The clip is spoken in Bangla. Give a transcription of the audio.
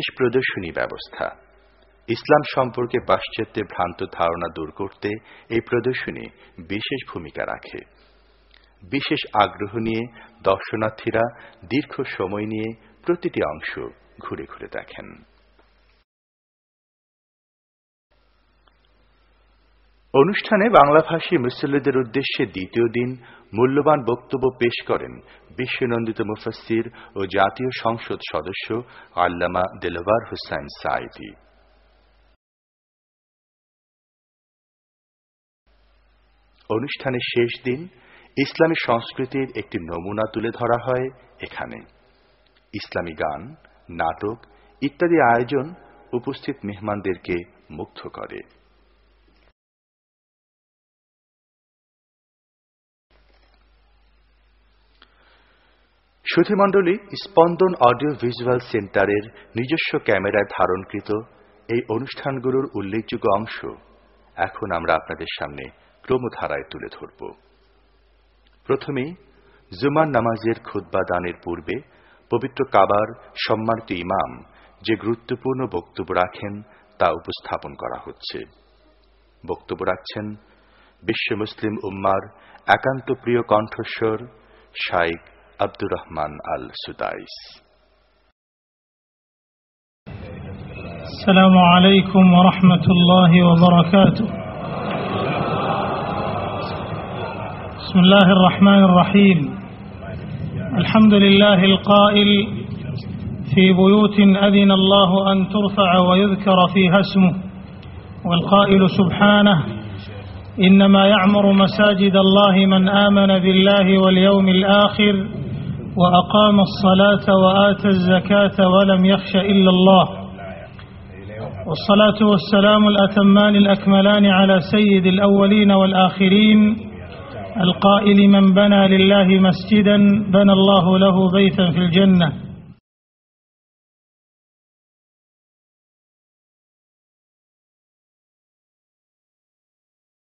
বিশেষ প্রদর্শনী ব্যবস্থা। ইসলাম সম্পর্কে পাশ্চাত্যের ভ্রান্ত ধারণা দূর করতে এই প্রদর্শনী বিশেষ ভূমিকা রাখে। বিশেষ আগ্রহ নিয়ে দর্শনার্থীরা দীর্ঘ সময় নিয়ে প্রতিটি অংশ ঘুরে ঘুরে দেখেন। অনুষ্ঠানে বাংলাভাষী মুসল্লিদের উদ্দেশ্যে দ্বিতীয় দিন মূল্যবান বক্তব্য পেশ করেন বিশ্বনন্দিত মুফাসসির ও জাতীয় সংসদ সদস্য আল্লামা দেলওয়ার হোসাইন সাঈদী। অনুষ্ঠানের শেষ দিন ইসলামী সংস্কৃতির একটি নমুনা তুলে ধরা হয় এখানে। ইসলামী গান, নাটক ইত্যাদি আয়োজন উপস্থিত মেহমানদেরকে মুগ্ধ করে। সুধীমণ্ডলী, স্পন্দন অডিও ভিজুয়াল সেন্টারের নিজস্ব ক্যামেরায় ধারণকৃত এই অনুষ্ঠানগুলোর উল্লেখযোগ্য অংশ এখন আমরা আপনাদের সামনে ক্রমধারায় তুলে ধরব। প্রথমেই জুমার নামাজের খুতবা দানের পূর্বে পবিত্র কাবার সম্মানিত ইমাম যে গুরুত্বপূর্ণ বক্তব্য রাখেন তা উপস্থাপন করা হচ্ছে। বক্তব্য রাখছেন বিশ্ব মুসলিম উম্মার একান্ত প্রিয় কণ্ঠস্বর শাইখ আব্দুর রহমান আল সুদাইস। আসসালামু আলাইকুম ওয়া রাহমাতুল্লাহি ওয়া বারাকাতুহু। বিসমিল্লাহির রহমানির রহিম। আলহামদুলিল্লাহিল কাইল في بيوت أذن الله أن ترفع ويذكر فيها اسمه والقائل سبحانه إنما يعمر مساجد الله من آمن بالله واليوم الآخر وأقام الصلاة وآتى الزكاة ولم يخش إلا الله والصلاة والسلام الأتمان الأكملان على سيد الأولين والآخرين القائل من بنى لله مسجدا بنى الله له بيتا في الجنة